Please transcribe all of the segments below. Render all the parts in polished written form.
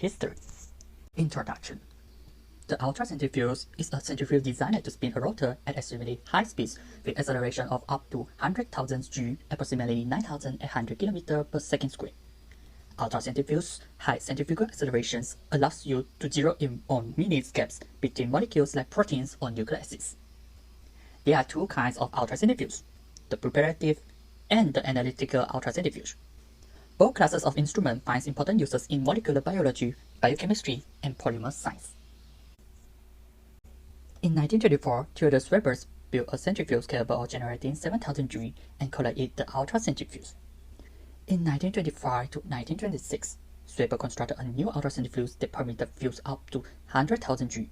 History. Introduction. The ultracentrifuge is a centrifuge designed to spin a rotor at extremely high speeds with acceleration of up to 100,000 G, approximately 9,800 km per second squared. Ultracentrifuge's high centrifugal accelerations allows you to zero in on minute gaps between molecules like proteins or nucleic acids. There are two kinds of ultracentrifuge, the preparative and the analytical ultracentrifuge. Both classes of instruments find important uses in molecular biology, biochemistry, and polymer science. In 1924, Theodor Weber built a centrifuge capable of generating 7,000 G and called it the ultracentrifuge. In 1925 to 1926, Weber constructed a new ultracentrifuge that permitted fuse up to 100,000 G.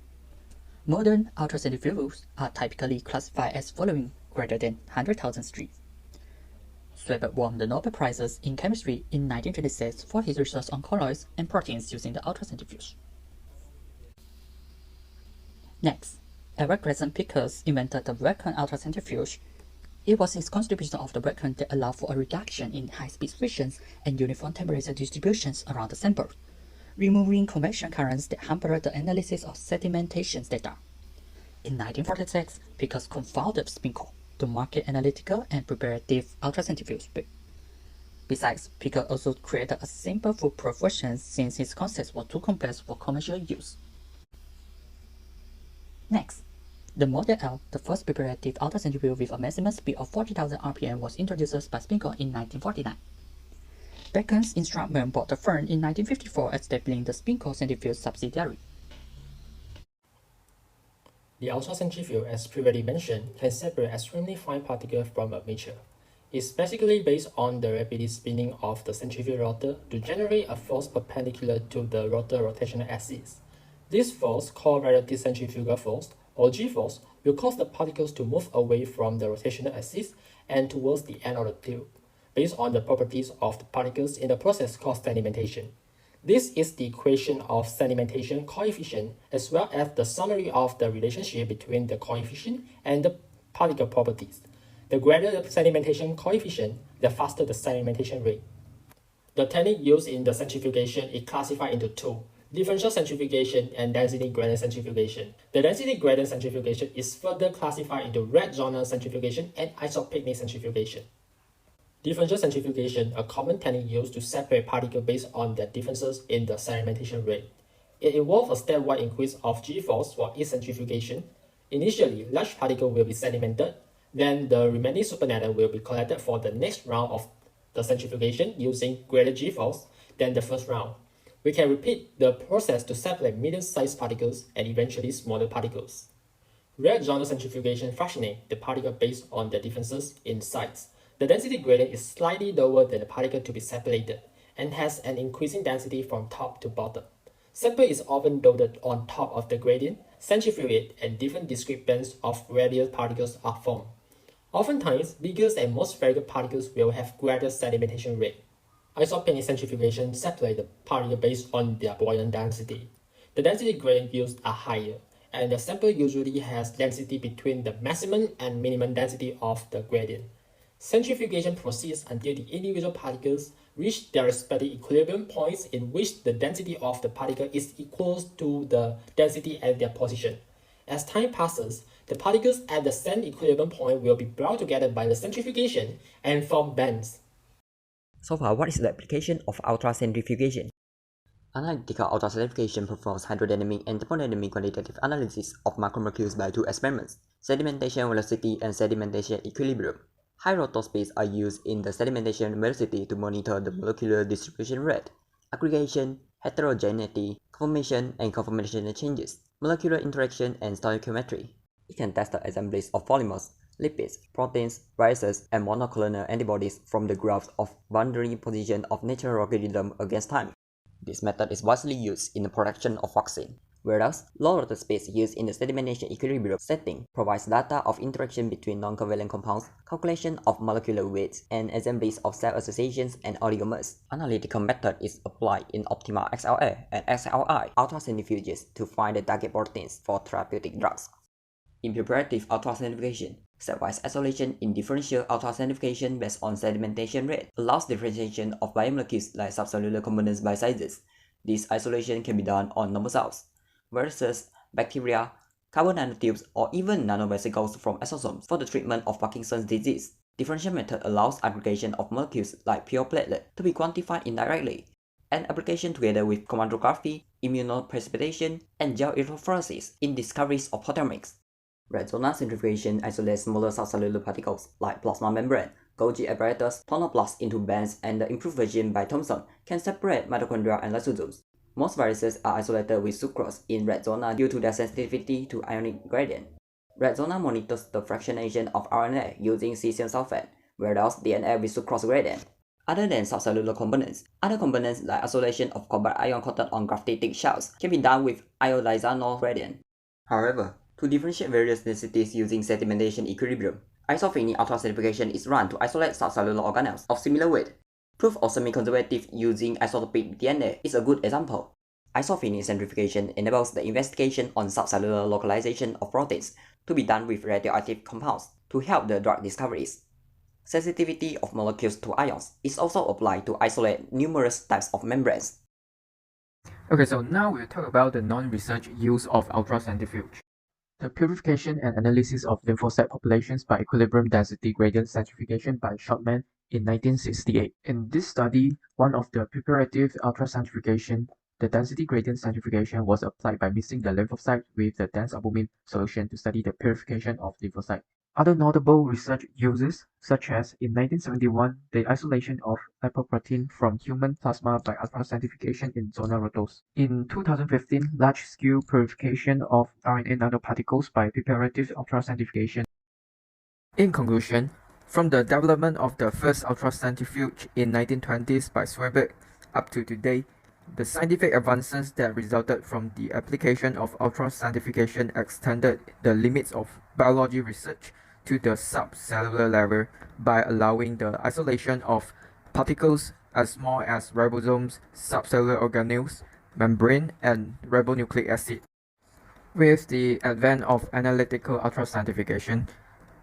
Modern ultracentrifuges are typically classified as following greater than 100,000 G. Weber won the Nobel Prizes in Chemistry in 1926 for his research on colloids and proteins using the ultracentrifuge. Next, Eric Gleason-Pickers invented the vacuum ultracentrifuge. It was his contribution of the vacuum that allowed for a reduction in high-speed frictions and uniform temperature distributions around the sample, removing convection currents that hampered the analysis of sedimentation data. In 1946, Pickers co-founded SPINCO to market analytical and preparative ultracentrifuge. Besides, Pickers also created a simple foolproof version since his concepts were too complex for commercial use. Next, the Model L, the first preparative ultracentrifuge with a maximum speed of 40,000 rpm, was introduced by SPINCO in 1949. Bacon's instrument bought the firm in 1954, establishing the SPINCO centrifuge subsidiary. The ultracentrifuge, as previously mentioned, can separate extremely fine particles from a mixture. It's basically based on the rapid spinning of the centrifugal rotor to generate a force perpendicular to the rotor rotational axis. This force, called relative centrifugal force, or G-force, will cause the particles to move away from the rotational axis and towards the end of the tube, based on the properties of the particles in the process called sedimentation. This is the equation of sedimentation coefficient, as well as the summary of the relationship between the coefficient and the particle properties. The greater the sedimentation coefficient, the faster the sedimentation rate. The technique used in the centrifugation is classified into two: differential centrifugation and density gradient centrifugation. The density gradient centrifugation is further classified into red zonal centrifugation and isopycnic centrifugation. Differential centrifugation, a common technique used to separate particles based on their differences in the sedimentation rate. It involves a stepwise increase of G-force for each centrifugation. Initially, large particles will be sedimented, then the remaining supernatant will be collected for the next round of the centrifugation using greater G-force than the first round. We can repeat the process to separate medium-sized particles and eventually smaller particles. Red zonal centrifugation fractionate the particle based on their differences in size. The density gradient is slightly lower than the particle to be separated and has an increasing density from top to bottom. Sample is often loaded on top of the gradient, centrifugate, and different discrete bands of radial particles are formed. Oftentimes, bigger and more spherical particles will have greater sedimentation rate. Isopycnic centrifugation separates the particles based on their buoyant density. The density gradient used are higher, and the sample usually has density between the maximum and minimum density of the gradient. Centrifugation proceeds until the individual particles reach their respective equilibrium points in which the density of the particle is equal to the density at their position. As time passes, the particles at the same equilibrium point will be brought together by the centrifugation and form bands. So far, what is the application of ultracentrifugation? Analytical ultracentrifugation performs hydrodynamic and thermodynamic quantitative analysis of macromolecules by two experiments: sedimentation velocity and sedimentation equilibrium. High rotor speeds are used in the sedimentation velocity to monitor the molecular distribution rate, aggregation, heterogeneity, conformation and conformational changes, molecular interaction, and stoichiometry. It can test the assemblies of polymers, lipids, proteins, viruses, and monoclonal antibodies from the graphs of boundary position of natural logarithm against time. This method is widely used in the production of vaccine, whereas low rotor speeds used in the sedimentation equilibrium setting provides data of interaction between non-covalent compounds, calculation of molecular weights, and assemblies of cell associations and oligomers. Analytical method is applied in optimal XLA and XLI ultracentrifuges to find the target proteins for therapeutic drugs. In preparative ultracentrifugation, stepwise isolation in differential ultracentrifugation based on sedimentation rate allows differentiation of biomolecules like subcellular components by sizes. This isolation can be done on normal cells, viruses, bacteria, carbon nanotubes, or even nanovesicles from exosomes. For the treatment of Parkinson's disease, differential method allows aggregation of molecules like pure platelet to be quantified indirectly, and application together with chromatography, immunoprecipitation, and gel electrophoresis in discoveries of proteomics. Red zone centrifugation isolates smaller subcellular particles like plasma membrane, Golgi apparatus, tonoplasts into bands, and the improved version by Thomson can separate mitochondria and lysosomes. Most viruses are isolated with sucrose in red zona due to their sensitivity to ionic gradient. Red zona monitors the fractionation of RNA using cesium sulfate, whereas DNA with sucrose gradient. Other than subcellular components, other components like isolation of cobalt ion coated on graphitic shells can be done with iodizanol gradient. However, to differentiate various densities using sedimentation equilibrium, isophynic ultracentrifugation is run to isolate subcellular organelles of similar weight. Proof of semi-conservative using isotopic DNA is a good example. Isophynic centrifugation enables the investigation on subcellular localization of proteins to be done with radioactive compounds to help the drug discoveries. Sensitivity of molecules to ions is also applied to isolate numerous types of membranes. Okay, so now we'll talk about the non-research use of ultracentrifuge. The purification and analysis of lymphocyte populations by equilibrium density gradient centrifugation by Shortman in 1968. In this study, one of the preparative ultracentrifugation, the density gradient centrifugation was applied by mixing the lymphocyte with the dense albumin solution to study the purification of lymphocyte. Other notable research uses, such as in 1971, the isolation of lipoprotein from human plasma by ultracentrifugation in zona rotose. In 2015, large-scale purification of RNA nanoparticles by preparative ultracentrifugation. In conclusion, from the development of the first ultracentrifuge in 1920s by Swerberg up to today, the scientific advances that resulted from the application of ultracentrifugation extended the limits of biology research to the subcellular level by allowing the isolation of particles as small as ribosomes, subcellular organelles, membrane, and ribonucleic acid. With the advent of analytical ultracentrifugation,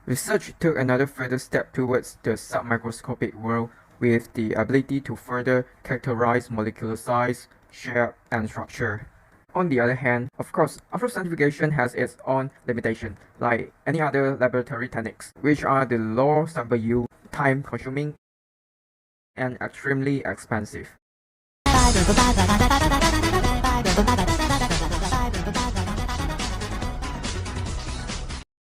research took another further step towards the submicroscopic world with the ability to further characterize molecular size, shape, and structure. On the other hand, of course, ultracentrifugation has its own limitation, like any other laboratory techniques, which are the low sample yield, time-consuming, and extremely expensive.